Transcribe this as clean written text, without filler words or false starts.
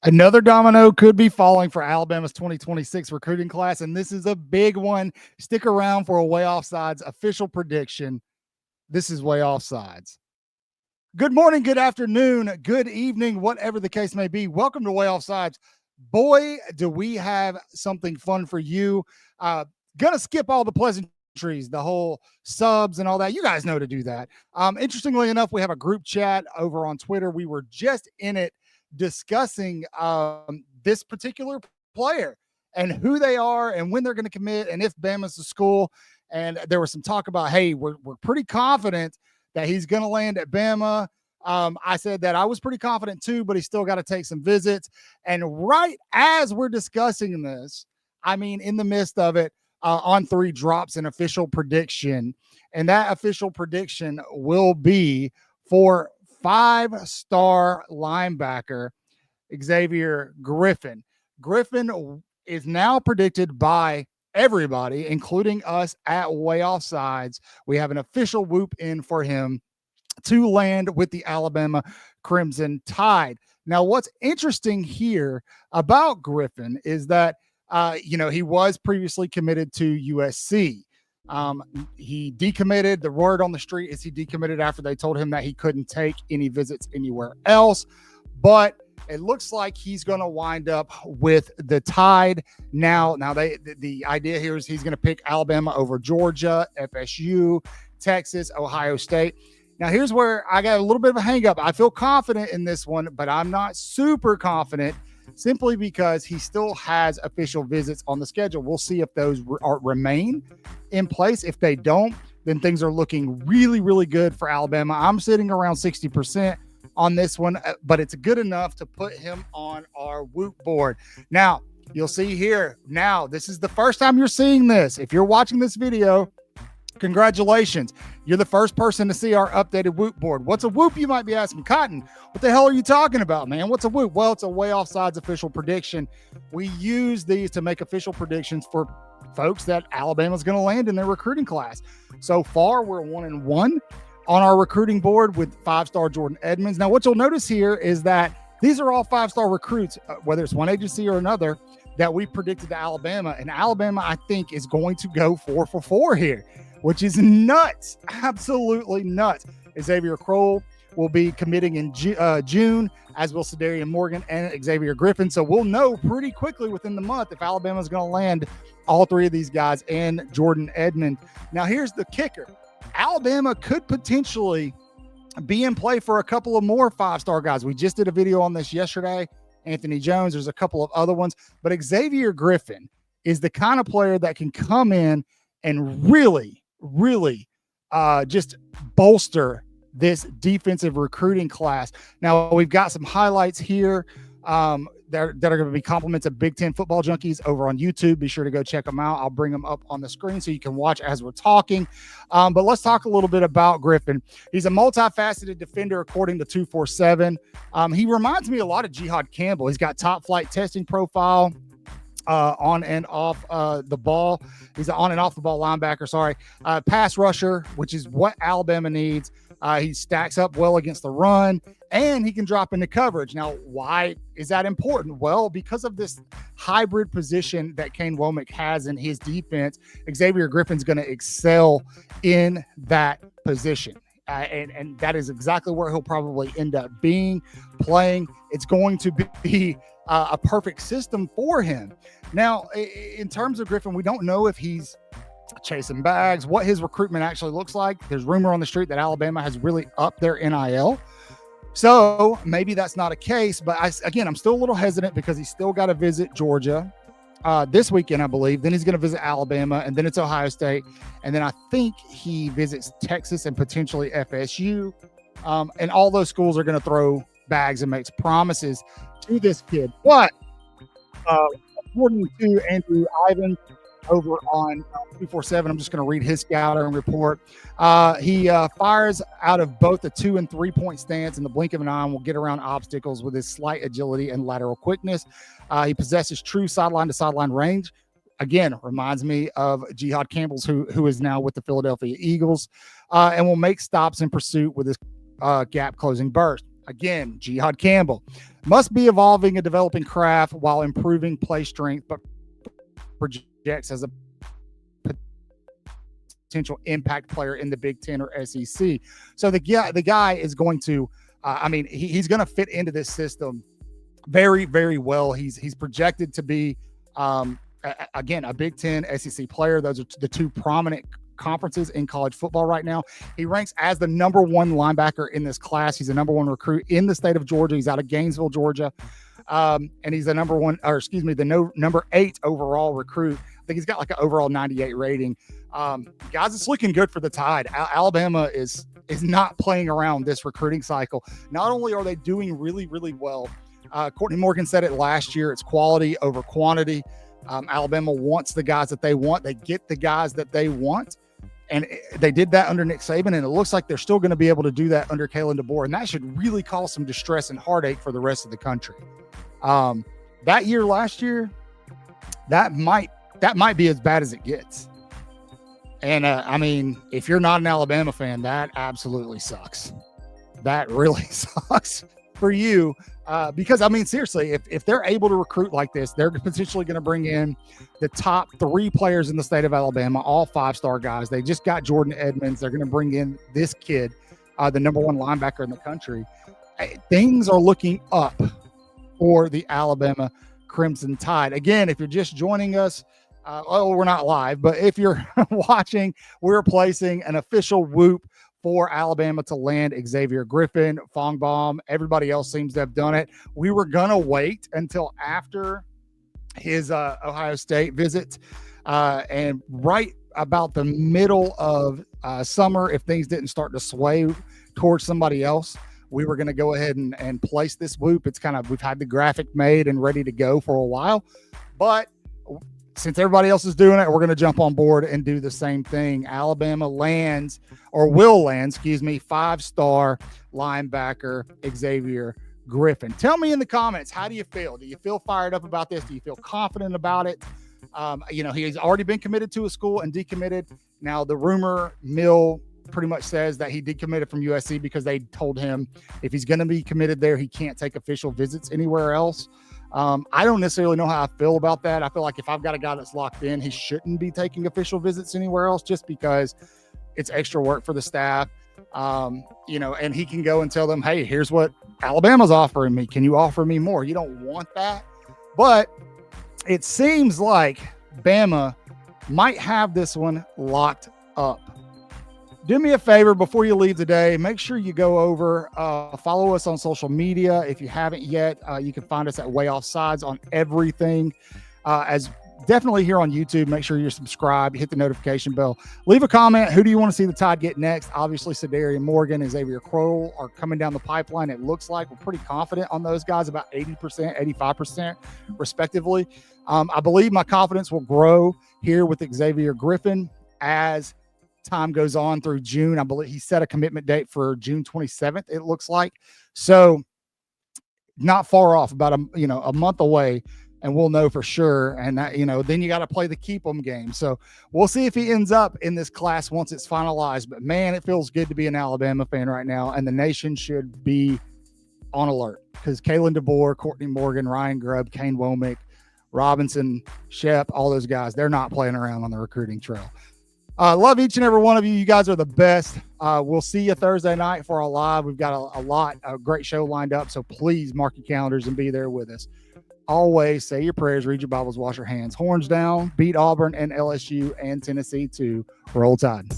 Another domino could be falling for Alabama's 2026 recruiting class, and this is a big one. Stick around for a Way Offsides official prediction. This is Way Offsides. Good morning, good afternoon, good evening, whatever the case may be. Welcome to Way Offsides. Boy, do we have something fun for you. Gonna skip all the pleasantries, the whole subs and all that. You guys know to do that. Interestingly enough, we have a group chat over on Twitter. We were just in it discussing this particular player and who they are and when they're going to commit and if Bama's the school. And there was some talk about, hey, we're pretty confident that he's going to land at Bama. I said that I was pretty confident too, but he's still got to take some visits. And right as we're discussing this, I mean, in the midst of it, On3 drops an official prediction. And that official prediction will be for 5-star linebacker Xavier Griffin. Griffin is now predicted by everybody, including us at Way Offsides. We have an official whoop in for him to land with the Alabama Crimson Tide. Now, what's interesting here about Griffin is that, he was previously committed to USC. He decommitted. The word on the street is he decommitted after they told him that he couldn't take any visits anywhere else. But it looks like he's going to wind up with the Tide. Now the idea here is he's going to pick Alabama over Georgia, FSU, Texas, Ohio State. Now, here's where I got a little bit of a hang up. I feel confident in this one, but I'm not super confident simply because he still has official visits on the schedule. We'll see if those remain in place. If they don't, then things are looking really, really good for Alabama. I'm sitting around 60% on this one, but it's good enough to put him on our Whoop board. Now, you'll see here, now, this is the first time you're seeing this. If you're watching this video, congratulations. You're the first person to see our updated Whoop board. What's a Whoop, you might be asking? Cotton, what the hell are you talking about, man? What's a Whoop? Well, it's a Way Offsides official prediction. We use these to make official predictions for folks that Alabama's going to land in their recruiting class. So far, we're 1-1 on our recruiting board with 5-star Jordan Edmonds. Now, what you'll notice here is that these are all 5-star recruits, whether it's one agency or another, that we predicted to Alabama. And Alabama, I think, is going to go 4 for 4 here, which is nuts, absolutely nuts. Xavier Kroll will be committing in June, as will Sadarian Morgan and Xavier Griffin. So we'll know pretty quickly within the month if Alabama's going to land all three of these guys and Jordan Edmond. Now, here's the kicker. Alabama could potentially be in play for a couple of more 5-star guys. We just did a video on this yesterday. Anthony Jones, there's a couple of other ones, but Xavier Griffin is the kind of player that can come in and really just bolster this defensive recruiting class. Now, we've got some highlights here that are going to be compliments of Big Ten Football Junkies over on YouTube. Be sure to go check them out. I'll bring them up on the screen so you can watch as we're talking. But let's talk a little bit about Griffin. He's a multifaceted defender, according to 247. He reminds me a lot of Jihad Campbell. He's got top flight testing profile. On and off the ball. He's an on and off the ball linebacker, pass rusher, which is what Alabama needs. He stacks up well against the run, and he can drop into coverage. Now, why is that important? Well, because of this hybrid position that Kane Womack has in his defense, Xavier Griffin's going to excel in that position. And that is exactly where he'll probably end up playing. It's going to be a perfect system for him. Now, in terms of Griffin, we don't know if he's chasing bags, what his recruitment actually looks like. There's rumor on the street that Alabama has really upped their NIL. So maybe that's not a case, but I'm still a little hesitant because he's still got to visit Georgia this weekend, I believe. Then he's going to visit Alabama, and then it's Ohio State. And then I think he visits Texas and potentially FSU. And all those schools are going to throw bags and make promises to this kid. But according to Andrew Ivan over on 247, I'm just going to read his scouting report. He fires out of both a 2 and 3 point stance in the blink of an eye and will get around obstacles with his slight agility and lateral quickness. He possesses true sideline to sideline range. Again, reminds me of Jihad Campbell's, who is now with the Philadelphia Eagles, and will make stops in pursuit with his gap closing burst. Again, Jihad Campbell must be evolving and developing craft while improving play strength, but projects as a potential impact player in the Big Ten or SEC. So the guy is going to, he's going to fit into this system very, very well. He's projected to be, again, a Big Ten SEC player. Those are the two prominent conferences in college football right now. He ranks as the number one linebacker in this class. He's the number one recruit in the state of Georgia. He's out of Gainesville, Georgia. And he's the number 8 overall recruit. I think he's got like an overall 98 rating. Guys, it's looking good for the Tide. Alabama is not playing around this recruiting cycle. Not only are they doing really, really well, Courtney Morgan said it last year, it's quality over quantity. Alabama wants the guys that they want. They get the guys that they want. And they did that under Nick Saban, and it looks like they're still going to be able to do that under Kalen DeBoer. And that should really cause some distress and heartache for the rest of the country. That year, last year, that might be as bad as it gets. And if you're not an Alabama fan, that absolutely sucks. That really sucks for you. Because seriously, if they're able to recruit like this, they're potentially going to bring in the top 3 players in the state of Alabama, all 5-star guys. They just got Jordan Edmonds. They're going to bring in this kid, the number 1 linebacker in the country. Things are looking up for the Alabama Crimson Tide. Again, if you're just joining us, we're not live, but if you're watching, we're placing an official whoop for Alabama to land Xavier Griffin, Fongbaum. Everybody else seems to have done it. We were going to wait until after his Ohio State visit. And right about the middle of summer, if things didn't start to sway towards somebody else, we were going to go ahead and place this whoop. It's we've had the graphic made and ready to go for a while. But since everybody else is doing it, we're going to jump on board and do the same thing. Alabama will land, 5-star linebacker Xavier Griffin. Tell me in the comments, how do you feel? Do you feel fired up about this? Do you feel confident about it? He's already been committed to a school and decommitted. Now, the rumor mill pretty much says that he decommitted from USC because they told him if he's going to be committed there, he can't take official visits anywhere else. I don't necessarily know how I feel about that. I feel like if I've got a guy that's locked in, he shouldn't be taking official visits anywhere else just because it's extra work for the staff. And he can go and tell them, hey, here's what Alabama's offering me. Can you offer me more? You don't want that. But it seems like Bama might have this one locked up. Do me a favor before you leave today. Make sure you go over, follow us on social media. If you haven't yet, you can find us at Way Offsides on everything. As definitely here on YouTube, make sure you're subscribed, hit the notification bell. Leave a comment. Who do you want to see the Tide get next? Obviously, Sadarian Morgan and Xavier Crowell are coming down the pipeline. It looks like we're pretty confident on those guys, about 80%, 85%, respectively. I believe my confidence will grow here with Xavier Griffin as time goes on through June. I believe he set a commitment date for June 27th, it looks like. So not far off, about a month away, and we'll know for sure. And that, then you got to play the keep 'em game. So we'll see if he ends up in this class once it's finalized. But man, it feels good to be an Alabama fan right now. And the nation should be on alert because Kalen DeBoer, Courtney Morgan, Ryan Grubb, Kane Womack, Robinson, Shep, all those guys, they're not playing around on the recruiting trail. Love each and every one of you. You guys are the best. We'll see you Thursday night for our live. We've got a great show lined up. So please mark your calendars and be there with us. Always say your prayers, read your Bibles, wash your hands. Horns down, beat Auburn and LSU and Tennessee to Roll Tide.